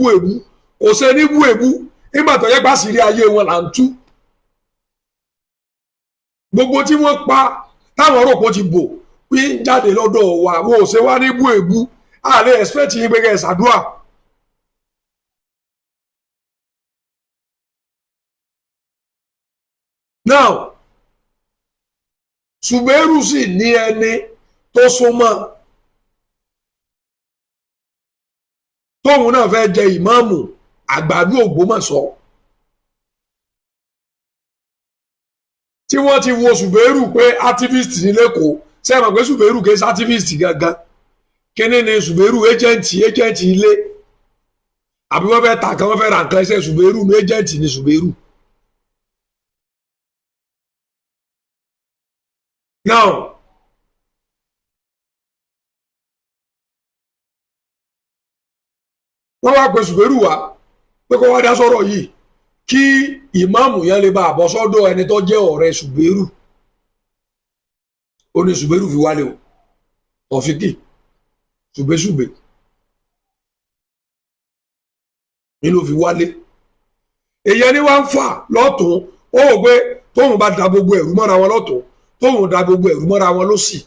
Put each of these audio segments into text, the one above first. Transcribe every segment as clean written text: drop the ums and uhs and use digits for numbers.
bú èbú kò ṣe ní bú èbú nígbà tó yẹ bá sì rí ayé wọn là ń tú gbogbo tí wọ́n pa táwọn rò pé ó ti bò pín jáde lọ́dọ̀ wa wọn ò ṣe wá ní bú èbú àlẹ́ expect yín pé kẹ́ ẹ ṣàdúrà. now Ṣùbẹ́rù sì ní ẹni tó súnmọ́ tóun náà fẹ́ jẹ ìmáàmù àgbàdo Ògbómọ̀ṣọ́ tí wọ́n ti wo Ṣùbẹ́rù pé activist ní lẹ́kọ̀ọ́ sẹ́wọ̀n pé Ṣùbẹ́rù kì í ṣe activist gangan kíní ni Ṣùbẹ́rù agent ilé àbí wọ́n fẹ́ ta kan wọ́n fẹ́ ra nǹkan ẹsẹ̀ Ṣùbẹ́rù ní agent ni Ṣùbẹ́rù. now wọ́n wá pe Ṣùbẹ́rù wá pé kó wá dá sọ̀rọ̀ yìí kí ìmáàmù yẹn lè bá àbọ̀ sọ́dọ̀ ẹni tó jẹ́ ọ̀rẹ́ Ṣùbẹ́rù ó ní Ṣùbẹ́rù fi wálé o ọ̀fíkì ṣùgbẹ́ṣùgbẹ́ nínú fi wálé èyí ẹni wá ń fà lọ́tún ó wò pé tóun bá da gbogbo ẹ̀rú mọ́ra wọn lọ́tún tóun da gbogbo ẹ̀rú mọ́ra wọn lọ́sì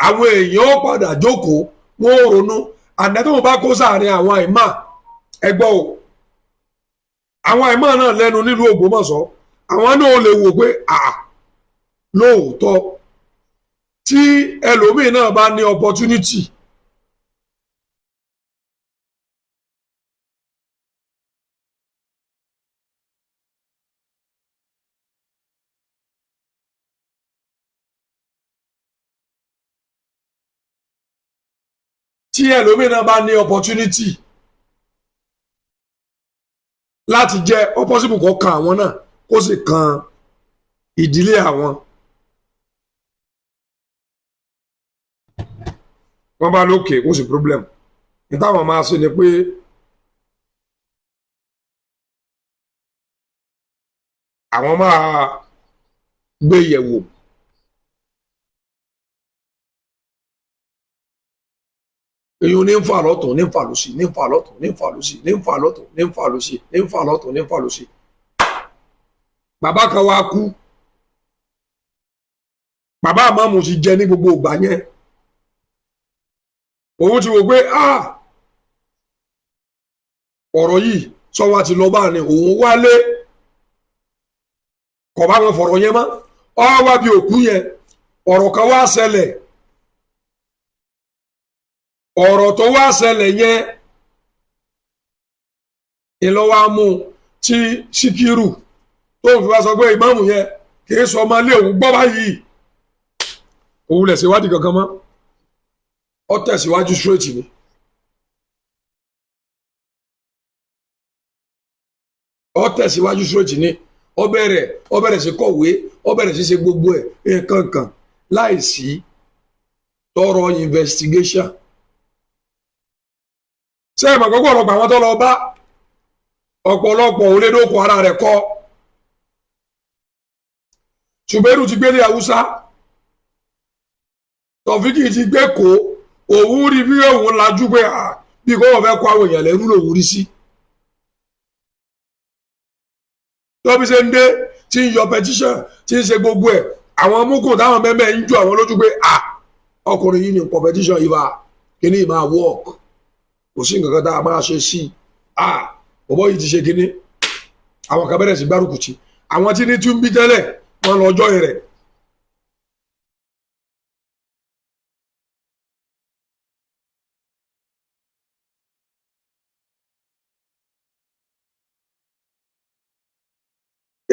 àwọn èèyàn ó padà jókòó wọn ò ronú àdá tóun bá kó sáàrin àwọn àìmá ẹgbọ́ o àwọn àìmá náà lẹ́nu nílùú Ògbómọ̀ṣọ́ àwọn náà lè wò pé lóòótọ́ tí ẹlòmíì náà bá ní opportunity láti jẹ́ opposite kó kan àwọn náà kó sì kan ìdílé àwọn. wọ́n bá lókè kó sì problem ní táwọn máa ṣe ni pé àwọn máa gbé yẹ̀wò èyàn ní ń fà lọ́tún ní ń fà lósì ní ń fà lọ́tún ní ń fà lósì ní ń fà lọ́tún ní ń fà lósì ní ń fà lọ́tún ní ń fà lósì. bàbá kan wá kú bàbá àmọ́mù ti jẹ ní gbogbo ìgbà yẹn òun ti wò pé ọ̀rọ̀ yìí sọ́wọ́ àti lọ́ba ni òun wálé kò bá wọn fọ̀rọ̀ yẹn mọ́ ọ wá bí òkú yẹn ọ̀rọ̀ kan wá ṣẹlẹ̀ ọ̀rọ̀ tó wá ṣẹlẹ̀ yẹn ìlọ́wọ́ mú tí Síkírù tó fi wá sọ pé ìmáàmù yẹn kì í sọ ọmọ ilé òun gbọ́ báyìí òun lẹ̀ ṣèwádìí kankan mọ́ ó tẹ̀síwájú straight ni ó tẹ̀síwájú straight ni ó bẹ̀rẹ̀ sí kọ̀wé ó bẹ̀rẹ̀ sí ṣe gbogbo ẹ̀ nǹkan kan láìsí tọrọ investigation. ṣé ẹ̀ mọ̀ gbogbo ọ̀pọ̀lọpọ̀ àwọn tó lọ bá ọ̀pọ̀lọpọ̀ olédókò ara rẹ̀ kọ́ Ṣùbẹ́rù ti gbé ní Haúsá Tọ̀fíkì ti gbé kó òun rí bí òun lajú pé bí kò wọ́n fẹ́ kó àwọn èèyàn lẹ́rú lòun rí sí. tọ́bí ṣe ń dé tí ń yọ petition tí ń ṣe gbogbo ẹ̀ àwọn amúkùn táwọn mẹ́mẹ́ ń jó àwọn lójú pé ọkùnrin yìí ní competition yìí bá kíní máa work kò sí nǹkan kan tá a máa ṣe sí bọ̀bọ̀ yìí ti ṣe kíní àwọn kan bẹ̀rẹ̀ sí gbárùkù tì àwọn tí ní tún bí tẹ́lẹ̀ wọ́n lọ jọ́ rẹ̀.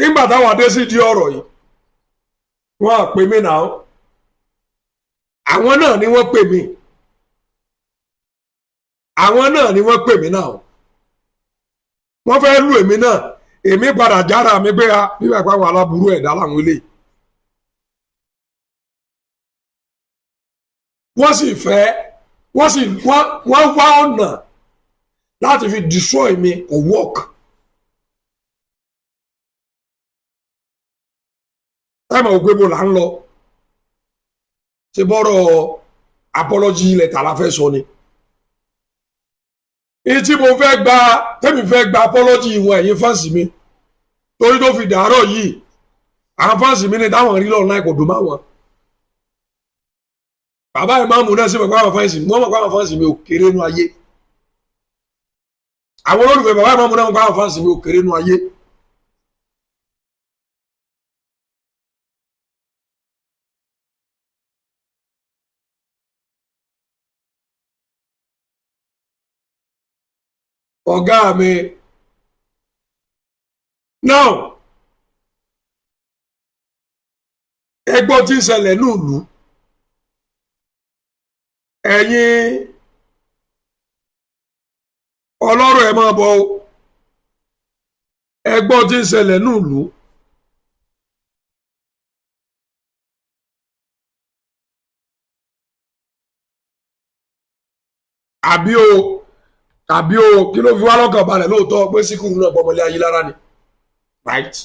nígbà táwọn adé sì di ọ̀rọ̀ yìí wọ́n á pè mí náà àwọn náà ni wọ́n pè mí wọ́n fẹ́ lù èmi náà èmi padà jára mi pé nígbà pé àwọn aláburú ẹ̀dá làwọn eléyìí wọ́n wá ọ̀nà láti fi destroy mi kò work. táìmù ògbé bò là ń lọ ṣe bọ́rọ̀ apology letter la fẹ́ sọ ni ìtí mo fẹ́ gba tẹ́mi fẹ́ gba apology ìwọ̀n ẹ̀yin fáǹsì mi torí tó fi dàárọ̀ yìí àwọn fáǹsì mi ní táwọn rí lọ́nà kò dùn máwọn bàbá ìmáàmù náà sí mọ̀ pé àwọn fáǹsì mi wọ́n mọ̀ pé àwọn fáǹsì mi ò kéré nú ayé àwọn olólùfẹ́ bàbá ìmáàmù náà mọ̀ pé àwọn fáǹsì mi ò kéré nú ayé. ọ̀gá mi now ẹgbọ́n tí ń ṣẹlẹ̀ ní ìlú ẹ̀yin ọlọ́rọ̀ ẹ̀ máa bọ̀ ẹgbọ́n tí ń ṣẹlẹ̀ ní ìlú àbí o kí ló fi wá lọ́kàn balẹ̀ lóòótọ́ pé Síkírù náà bọ́mọlé ayé lára ni right.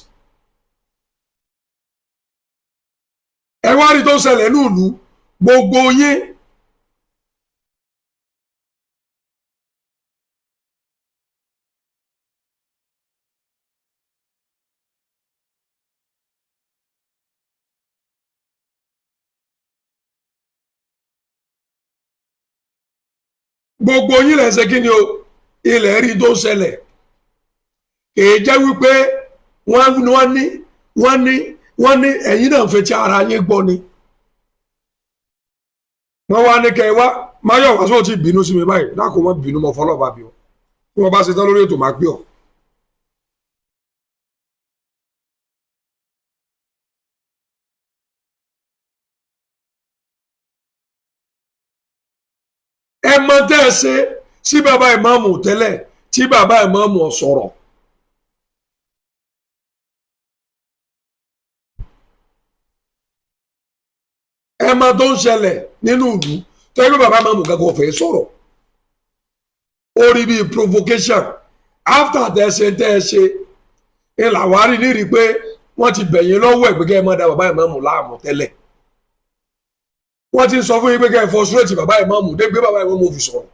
ẹ wá rí tó ṣẹlẹ̀ ní ìlú gbogbo yín gbogbo yín lẹ ṣe kí ni o ilẹ̀ rí tó ṣẹlẹ̀ kìí jẹ́ wípé wọ́n ní ẹ̀yin náà fẹ́ tí ara yín gbọ́ ni wọ́n wá ní kẹ́ ẹ wá máyọ̀ wá sóò tí bínú sí mi báyìí dákò wọ́n bínú mọ́ fọlọ́ọ̀bá bí ọ tí wọ́n bá ṣe tán lórí ètò máa gbé ọ. ẹ mọ tẹ́ ẹ ṣe sí bàbá ìmáàmù tẹ́lẹ̀ tí bàbá ìmáàmù sọ̀rọ̀ ẹ mọ tó ń ṣẹlẹ̀ nínú ìlú tó yẹ kí bàbá ìmáàmù kankan fẹ́ sọ̀rọ̀ ó rí bíi provocation after tẹ́ ẹ ṣe ń làwárí nírí pé wọ́n ti bẹ̀yìn lọ́wọ́ ẹ̀ pé kẹ́ ẹ má da bàbá ìmáàmù láàmú tẹ́lẹ̀ wọ́n ti sọ fún yín pé kẹ́ ẹ frustrate bàbá ìmáàmù dé gbé bàbá ìmáàmù fi sọ̀rọ̀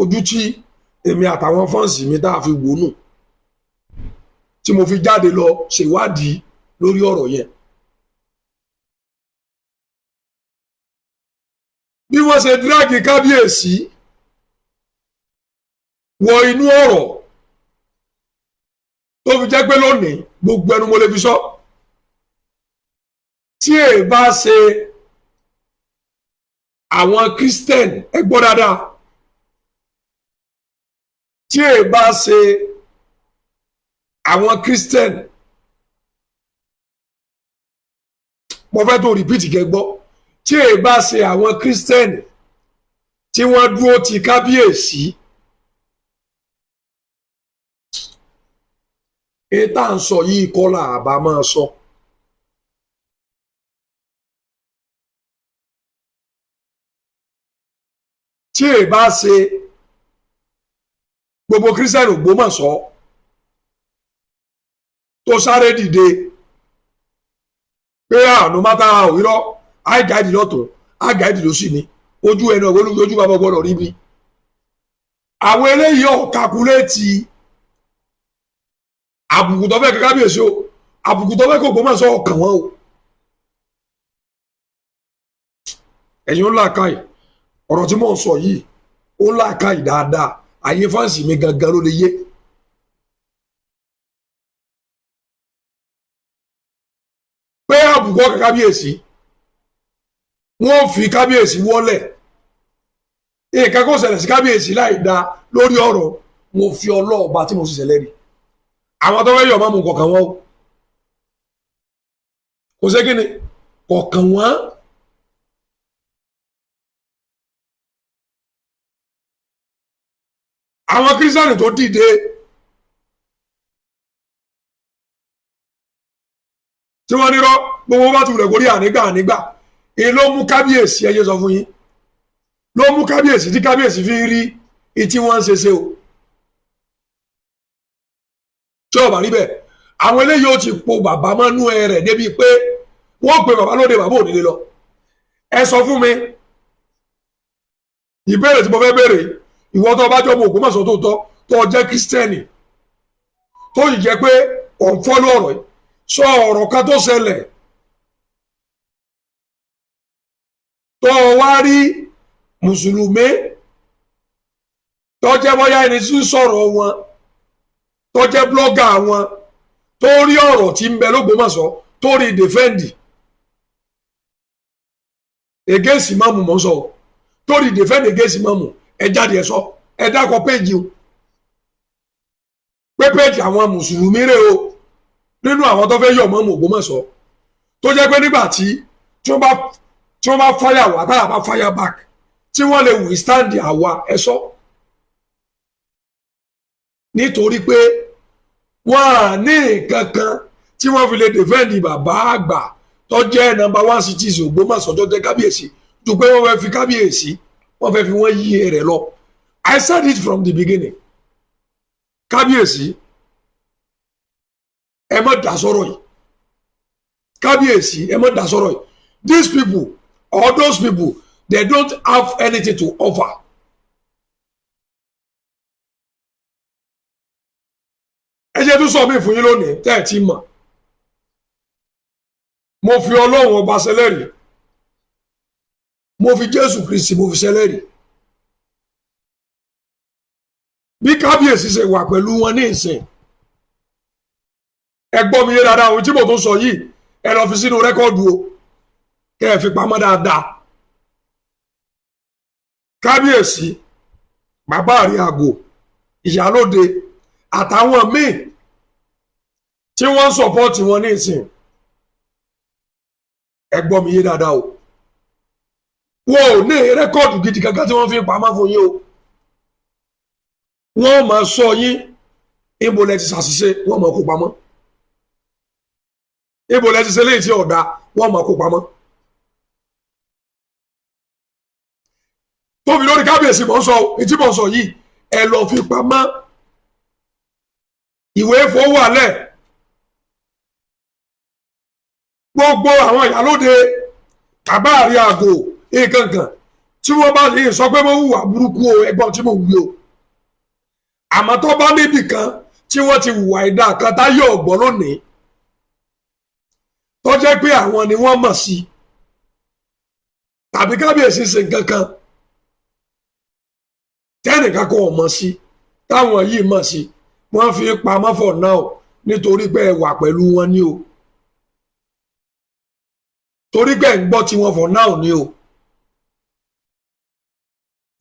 ojú tí èmi àtàwọn fọ́ǹsì mi tá a fi wò nù tí mo fi jáde lọ ṣèwádìí lórí ọ̀rọ̀ yẹn bí wọ́n ṣe dírágì kábíyèsí wọ inú ọ̀rọ̀ tó fi jẹ́ pé lónìí gbogbo ẹnu mo lè fi sọ tí èè bá ṣe àwọn Christian ẹ gbọ́ dáadáa tí èè bá ṣe àwọn Christian mo fẹ́ tó rìpíìtì kẹ́ gbọ́ tí èè bá ṣe àwọn Christian tí wọ́n dúró ti kábíyèsí èyí tá à ń sọ yìí kọ́ là bá máa sọ. tí èè bá ṣe gbogbo Christian Ògbómọ̀ṣọ́ tó sáré dìde pé no matter how irọ́ àìgáìdì lọ́tún àìgáìdì ló sì ní ojú ẹnu ọ̀gbọ́n ojú bàbá gbọ́dọ̀ rí mi àwọn eléyìí ọ̀kakuléètì àbùkù tó fẹ́ kí kábíyèsí o àbùkù tó fẹ́ kí Ògbómọ̀ṣọ́ ọkàn wọn o ẹ̀yin ńlá káyì ọ̀rọ̀ tí mò ń sọ yìí ó ńlá káyì dáadáa àyè fáǹsì mi gangan ló lè yé. pé àbùkù ọkàn kábíyèsí wọ́n fi kábíyèsí wọ́lẹ̀ nǹkan kó ṣẹlẹ̀ sí kábíyèsí láì dá lórí ọ̀rọ̀ mo fi ọlọ́ọ̀ba tí mo sì ṣẹlẹ̀ rí àwọn tó fẹ́ yọ̀ mọ́ mu kọ̀ọ̀kan wọn o kò sé kíni kọ̀ọ̀kan wọn. àwọn kírísítánì tó dìde tí wọ́n nírọ́ gbogbo bá tún rẹ̀ kórí ànígbà èyí ló mú kábíyèsí ẹyẹ sọ fún yín ló mú kábíyèsí tí kábíyèsí fi rí ìtí wọ́n ń ṣe o tí ọba rí bẹ́ẹ̀ àwọn eléyìí ó ti po bàbá mọ́nú ẹ rẹ̀ débi pé wọ́n pe bàbá lóde bàbá òdìdé lọ ẹ sọ fún mi ìbéèrè tí mo fẹ́ béèrè ìwọ tó bá jọ mọ Ògbómọ̀ṣọ́ tó tọ́ tó jẹ́ kírísítẹ́nì tó yìí jẹ́ pé òun fọ́lú ọ̀rọ̀ yìí sọ ọ̀rọ̀ kan tó ṣẹlẹ̀ tó wá rí mùsùlùmí tó jẹ́ bóyá ẹni tí ń sọ̀rọ̀ wọn tó jẹ́ blọ́gà wọn tó rí ọ̀rọ̀ tí ń bẹ l'Ógbómọ̀ṣọ́ tó rí dèfẹ́ǹdì against Ìmáàmù mọ́ sọ tó rí dèfẹ́ǹdì against Ìmáàmù ẹ jáde ẹ sọ ẹ dákọ péjì o pé péjì àwọn mùsùlùmí rè o nínú àwọn tó fẹ́ yọ̀ Ìmáàmù Ògbómọ̀ṣọ́ tó jẹ́ pé nígbà tí wọ́n bá fire wá táyà bá fire back tí wọ́n lè withstand àwa ẹ sọ nítorí pé wọ́n à ní nǹkan kan tí wọ́n fi lè defend bàbá àgbà tó jẹ́ number 1 citizen Ògbómọ̀ṣọ́ tó jẹ́ kábíyèsí ju pé wọ́n fẹ́ fi kábíyèsí wọ́n fẹ́ fi wọ́n yí rẹ̀ lọ. I said it from the beginning. Kábíyèsí ẹ má dá sọ̀rọ̀ yìí. Kábíyèsí ẹ má dá sọ̀rọ̀ yìí. These people or those people they don't have anything to offer. Ẹ jẹ́ tó sọ mí fún yín lónìí tẹ́ ẹ ti mọ̀. Mo fi Ọlọ́run ọba ṣẹlẹ́rìí. Mo fi Jésù Kristi mo fi ṣẹlẹ́rìí. Bí kábíyèsí ṣe wà pẹ̀lú wọn ní ìsìn ẹ gbọ́ mi yé dáadáa ohun tí mo tún sọ yìí ẹ lọ fi sínú rẹ́kọ̀dù o kẹ́ ẹ fi pamọ́ dáadáa. Kábíyèsí bàbá àrí àgò ìyálóde àtàwọn míì tí wọ́n ń sọ̀pọ́ọ̀tì wọn ní ìsìn ẹ gbọ́ mi yé dáadáa o wọn ò ní rẹ́kọ̀dù gidi kankan tí wọ́n fi pamọ́ fún yín o wọ́n máa sọ yín ibo lẹ ti ṣàṣìṣe wọ́n máa kó pamọ́ ibo lẹ ti ṣe léyìí tí ọ̀dà wọ́n máa kó pamọ́. tóbi lórí kábíyèsí mọ̀ ń sọ etí mọ̀ ń sọ yìí ẹ lọ fi pamọ́ ìwé fowó alẹ́ gbogbo àwọn ìyálóde bàbá àrí àgò nǹkankan tí wọ́n bá lè sọ pé mo hùwà burúkú o ẹ̀gbọ́n tí mo wù o àmọ́ tó bá níbì kan tí wọ́n ti hùwà ìdá kan táyọ̀ ọ̀gbọ́n lónìí tó jẹ́ pé àwọn ni wọ́n mọ̀ sí tàbí kábíyèsí ṣe nǹkan kan tẹ́nìkan kò mọ̀ sí táwọn yìí mọ̀ sí wọ́n fi pamọ́ for now nítorí pé ẹ wà pẹ̀lú wọn ní o torí pé ẹ ń gbọ́ tí wọ́n for now ní o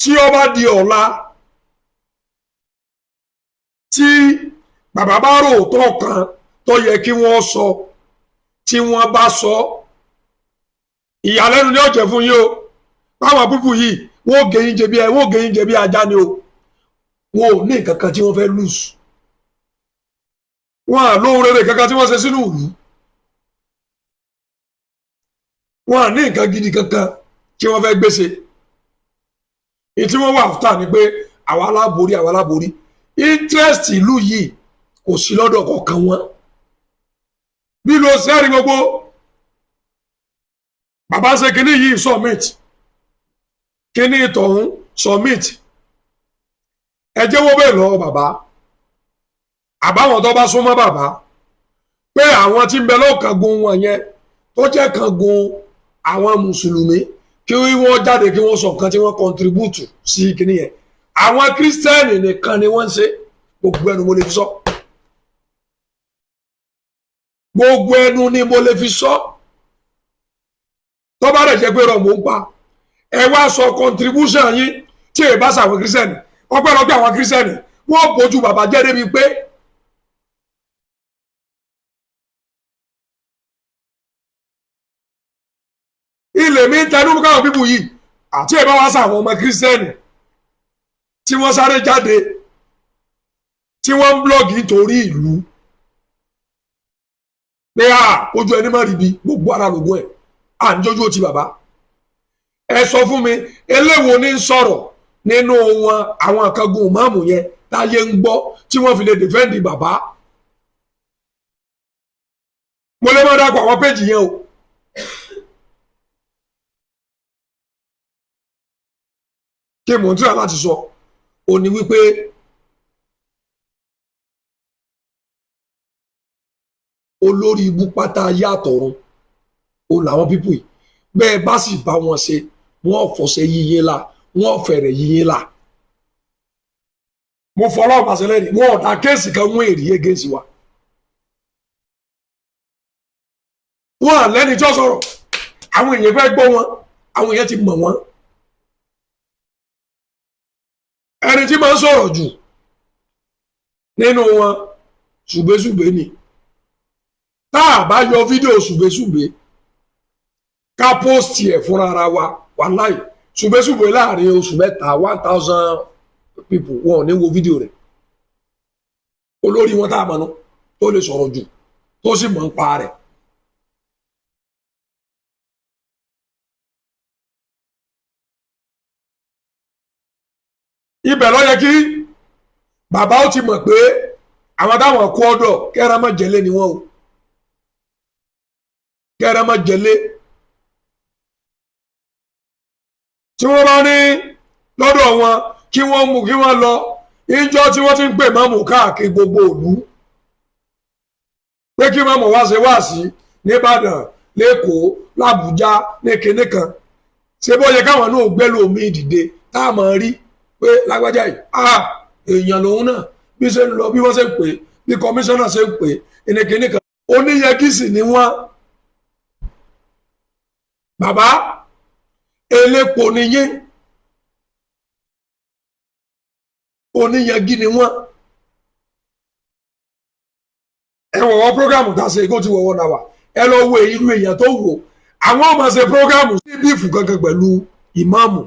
tí ó bá di ọ̀la tí bàbá bá rò tó kan tó yẹ kí wọ́n sọ tí wọ́n bá sọ ìyàlẹ́nu ni ó jẹ́ fún yín o báwọn púpù yìí wọ́n gé yín jẹ bí ajá ni o wọn ò ní nǹkan kan tí wọ́n fẹ́ lùsù wọn à lóhun rere kankan tí wọ́n ṣe sínú ìlú wọn à ní nǹkan gidi kankan tí wọ́n fẹ́ gbèsè èyí tí wọ́n wà fúta ni pé àwa aláborí interest ìlú yìí kò sí lọ́dọ̀ kọ̀ọ̀kan wọn bí lo sẹ́rí gbogbo bàbá ṣe kínní yìí submit kínní tọ̀hún submit ẹ jẹ́wọ́ bẹ́ẹ̀ lọ́wọ́ bàbá àbáwọn tó bá súnmọ́ bàbá pé àwọn tí ń bẹ lọ́kàngun wọn yẹn tó jẹ́ kàngun àwọn mùsùlùmí kí wọ́n jáde kí wọ́n sọ nǹkan tí wọ́n contribute sí kínní yẹn àwọn kírísítẹ́nì nìkan ni wọ́n ń ṣe gbogbo ẹnu mo lè fi sọ gbogbo ẹnu ni mo lè fi sọ tó bá rẹ̀ jẹ́ pé rọ̀ mò ń pa ẹ wá sọ contribution yín tí èyí bá sàwọn kírísítẹ́nì ọpẹ́lọpẹ́ àwọn kírísítẹ́nì wọ́n bójú bàbá jẹ́ débi pé ilé mi ń tẹnu káwọn bíbù yìí àti èyí bá wá sàwọn ọmọ kírísítẹ́nì tí wọ́n sáré jáde tí wọ́n ń blọ́ọ̀gì nítorí ìlú pé ojú ẹni má rí bí gbogbo ara lògùn ẹ̀ à ń jójú ti bàbá ẹ sọ fún mi eléwo ní sọ̀rọ̀ nínú wọn àwọn àkàgùn máàmù yẹn táyé ń gbọ́ tí wọ́n fi lè dìfẹ́ǹdì bàbá mo lè má dákọ̀ àwọn péjì yẹn o kí mò ń tíra láti sọ ó ní wípé olórí ibú pátá yàtọ̀run ó làwọn pípù yìí bẹ́ẹ̀ bá sì bá wọn ṣe wọ́n fọṣẹ yíyé la wọ́n fẹ̀rẹ̀ yíyé la mo fọlọ́ ọ̀pàṣẹlẹ̀ ni wọ́n ọ̀dà kéèsì kan wọ́n èrì yé géèsì wa wọ́n lẹ́ni tí ó sọ̀rọ̀ àwọn èèyàn fẹ́ gbọ́ wọn àwọn èèyàn ti mọ̀ wọ́n ẹni tí máa ń sọ̀rọ̀ jù nínú wọn ṣùgbẹ́ṣùgbẹ́ ni tá a bá yọ fídíò ṣùgbẹ́ṣùgbẹ́ ká póòsì ẹ̀ fúnra ara wa wàláì ṣùgbẹ́ṣùgbẹ́ láàrin oṣù mẹ́ta 1000 people wọn ò ní wo fídíò rẹ̀ olórí wọn tá a mọ̀ nù tó lè sọ̀rọ̀ jù tó sì mọ̀ ń pa rẹ̀. ibẹ̀ ló yẹ kí bàbá ó ti mọ̀ pé àwọn táwọn kó ọ̀dọ̀ kẹ́rẹ́mọ̀jẹ̀lé ni wọ́n o kẹ́rẹ́mọ̀jẹ̀lé tí wọ́n bá ní lọ́dọ̀ wọn kí wọ́n mú kí wọ́n lọ ìjọ tí wọ́n ti ń pè mọ́mù káàkiri gbogbo ìlú pé kí mọ́mù wá ṣe wá sí nìbàdàn lẹ́kọ̀ọ́ làbújá ní kinní kan ṣé bó yẹ káwọn náà gbé lómi ìdìde tá a mọ̀ rí pé lágbájá yìí èèyàn lòun náà bí ṣe ń lọ bí wọ́n ṣe ń pè bí kọmíṣánná ṣe ń pè ẹnìkìnní kan oníyẹkìsì ni wọ́n bàbá elépo nìyẹn oníyanjú ni wọ́n ẹ wọ̀wọ́ prógámù tá a ṣe kó ti wọ̀wọ́ náà wà ẹ lọ wo irú èèyàn tó wò àwọn ọmọ ṣe prógámù sí bífù kankan pẹ̀lú ìmáàmù.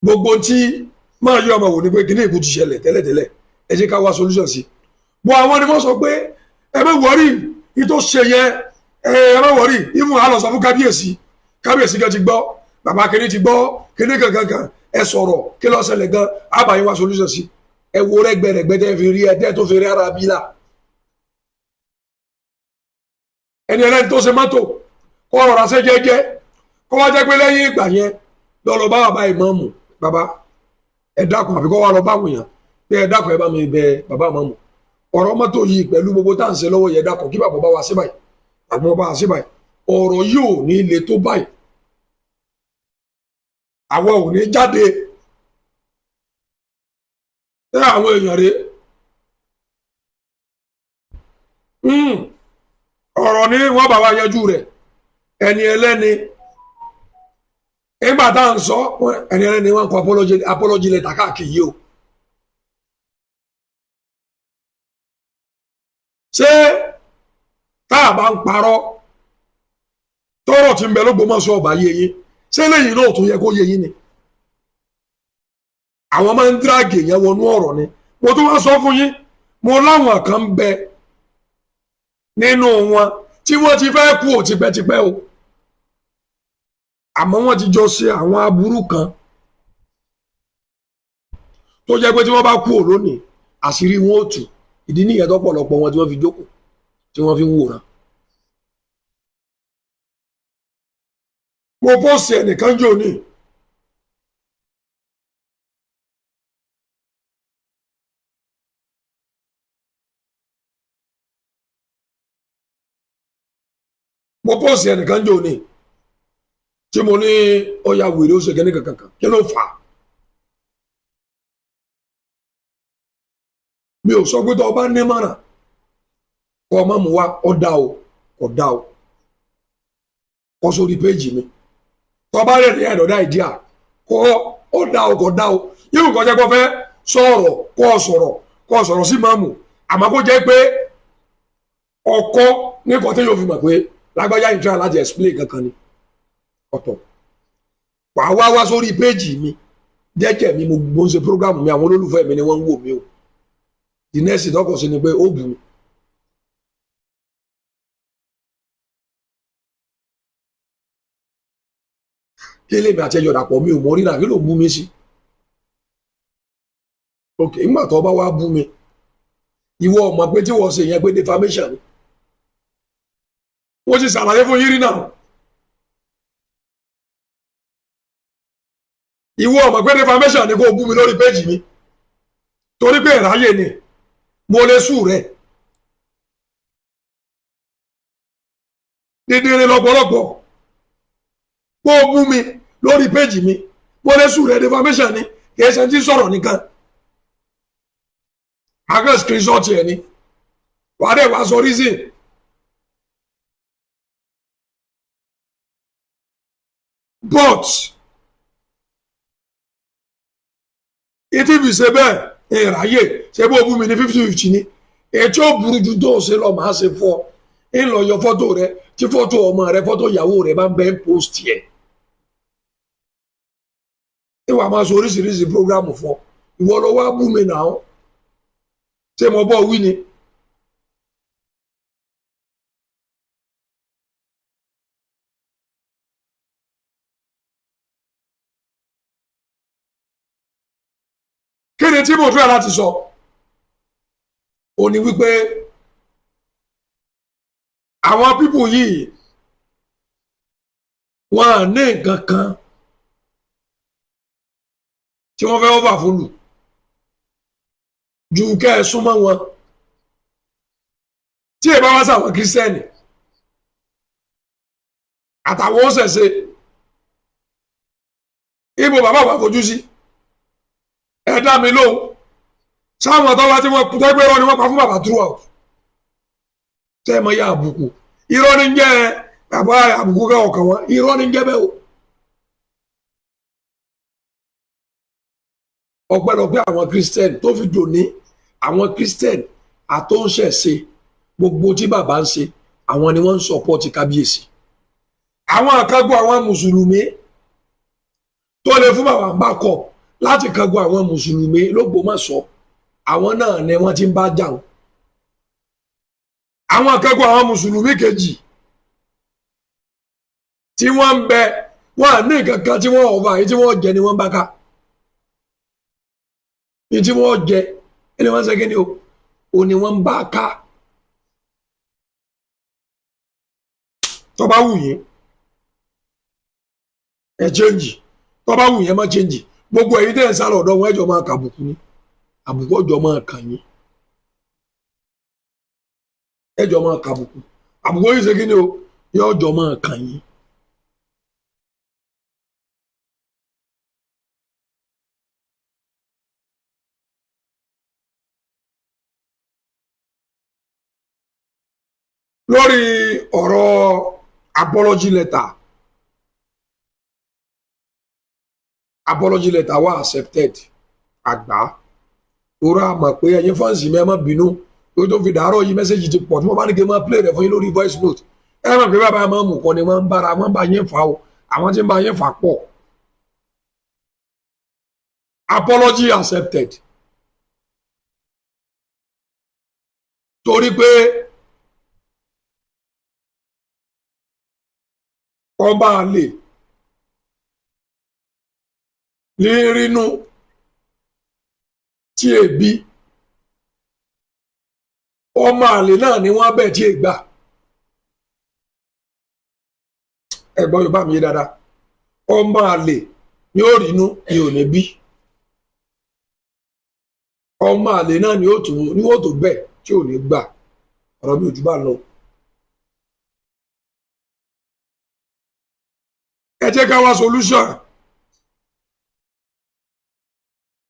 gbogbo tí máa yọ ọmọ wò ní pé kíní ìkú ti ṣẹlẹ̀ tẹ́lẹ̀tẹ́lẹ̀ ẹ jẹ́ ká wá solution sí bọ́ àwọn ni wọ́n sọ pé ẹ má wọrí ìtò ṣe yẹn ẹ má wọrí ìfún àlọ́ sọ fún kábíyèsí kábíyèsí kan ti gbọ́ bàbá kíní ti gbọ́ kíní kankan ẹ sọ̀rọ̀ kí ló ṣẹlẹ̀ gan àbáyé wá solution sí ẹ wo rẹ́gbẹ̀rẹ̀gbẹ̀ tẹ́ fi rí ẹ tó fi rí ara bí là ẹni ẹlẹ́ni tó ṣe mọ́tò kọ́ ọ̀rọ̀ rà ṣe jẹ́jẹ́ kọ́ wá jẹ́ pé lẹ́yìn ìgbà yẹn lọ́lọ́ bá bàbá ìmáàmù bàbá ẹ dákun àbíkọ́ wa lọ báwọn èèyàn pé ẹ dákun ẹ bá mi bẹ bàbá ìmáàmù ọ̀rọ̀ mọ́tò yìí pẹ̀lú gbogbo tá à ń ṣe lọ́wọ́ yẹ dákun kí bàbá bá wa sí báyìí àbí wọn bá wa sí báyìí ọ̀rọ̀ yìí ò ní le tó báyìí àwọn ò ní jáde ẹ àwọn èèyàn rèé ọ̀rọ̀ ni wọ́n bá wa yanjú rẹ̀ ẹni ẹlẹ́ni nígbà tá à ń sọ ẹni ẹlẹ́ni wọ́n kọ apology letter káàkiri yìí o ṣé tá a bá ń parọ́ tọ́rọ̀ tí ń bẹ l'Ógbómọ̀ṣọ́ ọba yé yín ṣé lẹ́yìn náà tún yẹ kó yé yín ni àwọn máa ń dírágì yẹn wọnú ọ̀rọ̀ ni mo tún wá sọ fún yín mo láwọn kan ń bẹ nínú wọn tí wọ́n ti fẹ́ kú ò tipẹ́tipẹ́ o àmọ́ wọ́n ti jọ ṣe àwọn aburú kan tó jẹ́ pé tí wọ́n bá kú ò lónìí àṣírí wọn ò tú ìdí nìyẹn tó pọ̀lọpọ̀ wọn tí wọ́n fi jókòó tí wọ́n fi ń wòran. mo pọ́ọ̀sì ẹnìkan jò ní tí mo ní ọya wèrè ó ṣe kẹ́ni kankan kí ló fà á mi ò sọ pé tó o bá ní mọ̀ràn kọ́ ọ má mú wá ọ dá o kò dá o kọ́ sórí péjì mi tó o bá rẹ̀ ní ẹ̀dọ̀dá ìdí à kọ́ ọ dá o kò dá o yóò kọ́ jẹ́ kó fẹ́ sọ̀rọ̀ kọ́ ọ sọ̀rọ̀ sí máàmù àmọ́ kó jẹ́ pé ọkọ ní kọ́ tí yóò fi mọ̀ pé lágbájá ìtura láti explain kankan ni ọ̀tọ̀ wàá wá sórí péjì mi jẹ́jẹ́ mi mo ń ṣe program mi àwọn olólùfẹ́ mi ni wọ́n ń wò mí o the next ìtọ́kọ̀ sí ni pé ó bù mí kí lèmi àti ẹjọ́ dàpọ̀ mi ò mọ rírà kí ló bú mi sí ok nígbà tó bá wá bú mi ìwọ ọmọ pé tí wọ́n ṣe yẹn pé defamation ni wọ́n ti ṣàlàyé fún yín rí náà ìwọ ọmọ pé defamation ni kò bú mi lórí péjì mi torí pé ìráyè ni mo lè sùn rẹ dídírin lọ́pọ̀lọpọ̀ kó bú mi lórí péjì mi mo lè sùn rẹ defamation ni kì í ṣe ti sọ̀rọ̀ nìkan àgọ́ screenshot ẹ̀ ni wàá dẹ̀ wá sọ reason but ìtì fi ṣe bẹ́ẹ̀ ìráyè ṣe bó bú mi ní 50-50 ni ètò ó burú ju tó ṣe lọ màá ṣe fọ ń lọ yọ fọ́tò rẹ tí fọ́tò ọmọ rẹ fọ́tò ìyàwó rẹ bá ń bẹ ń post yẹ ìwà máa sọ oríṣiríṣi program fọ ìwọ lọ wá bú mi náà ṣé mo bọ́ wí ni. kéde tí mo fẹ́ láti sọ ò ní wípé àwọn pípù yìí wọn à ní nǹkan kan tí wọ́n fẹ́ wọ́n fún lù ju kẹ́ ẹ súnmọ́ wọn tí ẹ bá wá sáwọn kírísítẹ́nì àtàwọn ọ̀sẹ̀ṣe ibo bàbá wa fojú sí ẹ dá mi lóhùn sáwọn àtọwá tí wọ́n tẹgbẹ irọ́ ni wọ́n pa fún bàbá throughout tẹ ẹ mọ ya àbùkù irọ́ ni ń jẹ́ bàbá àbùkù ká ọkàn wọn irọ́ ni ń jẹ́ bẹ́ẹ̀ o ọpẹ́lọpẹ́ àwọn kírísítẹ́nì tó fi dòní àwọn kírísítẹ́nì àtọ́nṣẹ̀ṣe gbogbo tí bàbá ń ṣe àwọn ni wọ́n ń sọpọ́ọ̀tì kábíyèsí àwọn àkágbọ́ àwọn mùsùlùmí tó lè fún bàbá ń bá kọ̀ láti kágbọ́ àwọn mùsùlùmí l'Ógbómọ̀ṣọ́ àwọn náà ni wọ́n ti ń bá jà àwọn àkágbọ́ àwọn mùsùlùmí kejì tí wọ́n ń bẹ wọ́n à ní nǹkan kan tí wọ́n ọ̀fà yìí tí wọ́n jẹ ni wọ́n bá ká ní tí wọ́n jẹ ẹni wọ́n ṣe kí ni o ní wọ́n bá ká tó bá wù yín ẹ change tó bá wù yín ẹ má change gbogbo èyí tẹ́ ẹ̀ sálọ ọ̀dọ̀ wọn ẹjọ́ máa kàbùkù ni àbùkù ọjọ́ máa kàn yín ẹjọ́ máa kàbùkù àbùkù yìí ṣe kí ni o yọ ọjọ́ máa kàn yín. lórí ọ̀rọ̀ apology letter wà accepted àgbà tora mọ̀ pé ẹ̀yin fáǹsì mi ẹ má bínú tó tó fi dàárọ̀ yìí mẹ́sẹ̀gì ti pọ̀ tí mo bá ní kí n máa play rẹ̀ fún yín lórí voice note ẹ mọ̀ pé bàbá máa mú kọ́ ni wọ́n ń bára wọ́n bá yín fà o àwọn tí ń bá yín fà pọ̀ apology accepted torí pé ọba àlè ní rínú tí èbí ọmọ àlè náà ni wọ́n bẹ̀ tí è gbà ẹ̀gbọ́n Yorùbá mi yé dáadáa ọmọ àlè ni ó rínú ni ò ní bí ọmọ àlè náà ni ó tó bẹ̀ tí ò ní gbà ọ̀rọ̀ mi ò jù bá lọ. ẹ jẹ́ ká wá solution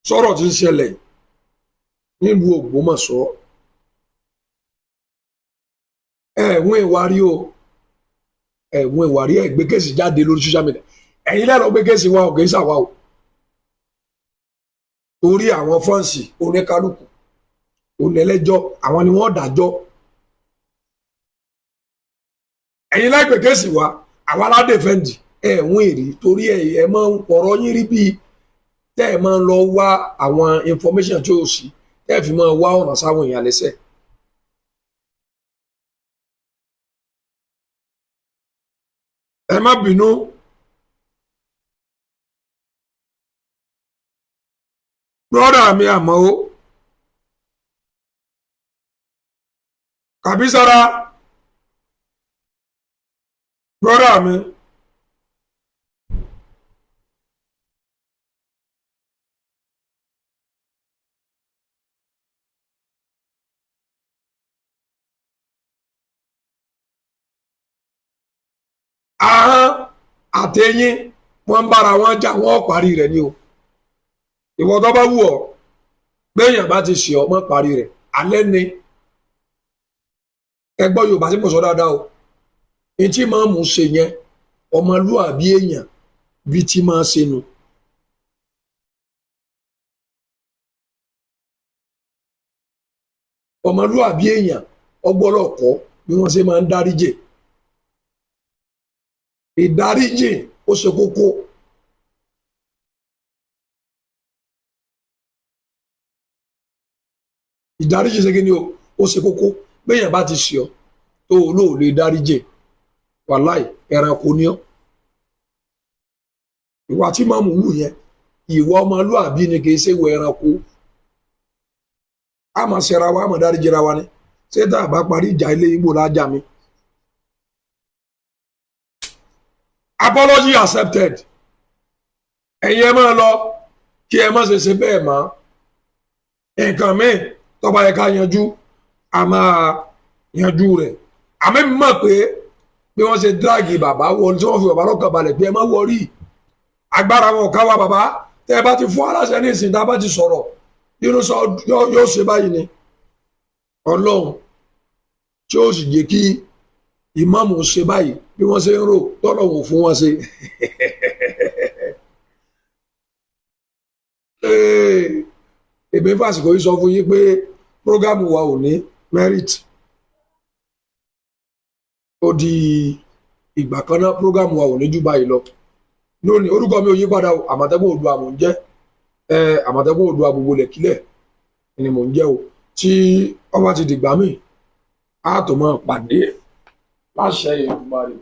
sọ̀rọ̀ tí ń ṣẹlẹ̀ nílùú Ògbómọ̀ṣọ́ ẹ̀wọ̀n ìwárí o ẹ̀wọ̀n ìwárí ẹ̀ gbé kéèsì jáde lórí social media ẹ̀yin lẹ́rọ gbé kéèsì wa ọ̀gẹ́ ìsàwá o torí àwọn fọ́ǹsì oníkálukú onílẹ́jọ́ àwọn ni wọ́n dájọ́ ẹ̀yin láìpẹ́ kéèsì wa àwa aládẹ́fẹ́ǹdì ẹ̀wọ̀n èrè torí ẹ̀ máa ń pọ̀rọ̀ yín rí bíi tẹ́ ẹ̀ máa ń lọ wá àwọn information tí ó sì tẹ́ ẹ̀ fi máa wá ọ̀nà sáwọn èèyàn lẹ́sẹ̀. ẹ má bínú brọ́dà mi àmọ́ ó Kàbísára brọ́dà mi. ahọ́n àtẹ̀yìn wọ́n ń bára wọn jà wọ́n parí rẹ̀ ni o ìwọ tó bá wù ọ́ béèyàn bá ti ṣe ọmọ parí rẹ̀ alẹ́ ni ẹgbọ́ Yorùbá tí mo sọ dáadáa o ní tí máa mú ṣe yẹn ọmọlúàbí èèyàn bí tí máa ṣe nu. ọmọlúàbí èèyàn ọgbọ́lọ̀kọ́ bí wọ́n ṣe máa ń dáríjì ìdáríjì ó ṣe kókó. ìdáríjì ṣe kí ni ó ṣe kókó béèyàn bá ti ṣe ọ tó o lóò lè dáríjì wàláì ẹranko ni ọ ìwà tí màmú wù yẹn ìwà ọmọlúàbí ni kì í ṣe ìwà ẹranko a máa ṣẹra wa a máa dáríjì ra wa ni ṣé tá a bá parí ìjà ilé Ìgbò lájà mi. Apology accepted ẹ̀yin ẹ máa lọ kí ẹ má ṣe ṣe bẹ́ẹ̀ mọ́ nǹkan míì tó bá yẹ ká yanjú a máa yanjú rẹ̀ àmì mi mọ̀ pé bí wọ́n ṣe dírágì bàbá wọlé tí wọ́n fi bàbá lọ́kàn balẹ̀ pé ẹ má wọrí agbára wọn ká wa bàbá tẹ́ ẹ bá ti fún aláṣẹ ní ìsìn tá a bá ti sọ̀rọ̀ nínú sọ yóò ṣe báyìí ni Ọlọ́run tí ó sì jẹ́ kí ìmáàmù ṣe báyìí bí wọ́n ṣe ń rò tọ́lọ́hun fún wọn ṣe. èmi fàsìkò yìí sọ fún yín pé prógámù wa ò ní merit ó di ìgbà kan náà prógámù wa ò ní jù báyìí lọ lónìí orúkọ mi ò yí padà Àmọ̀tẹ́kùn Oòduà mò ń jẹ́ Àmọ̀tẹ́kùn Oòduà gbogbo lẹ̀kílẹ̀ ni mò ń jẹ́ o tí ọba ti dìgbà míì á tó máa pàdé láṣẹ Èdùmàrè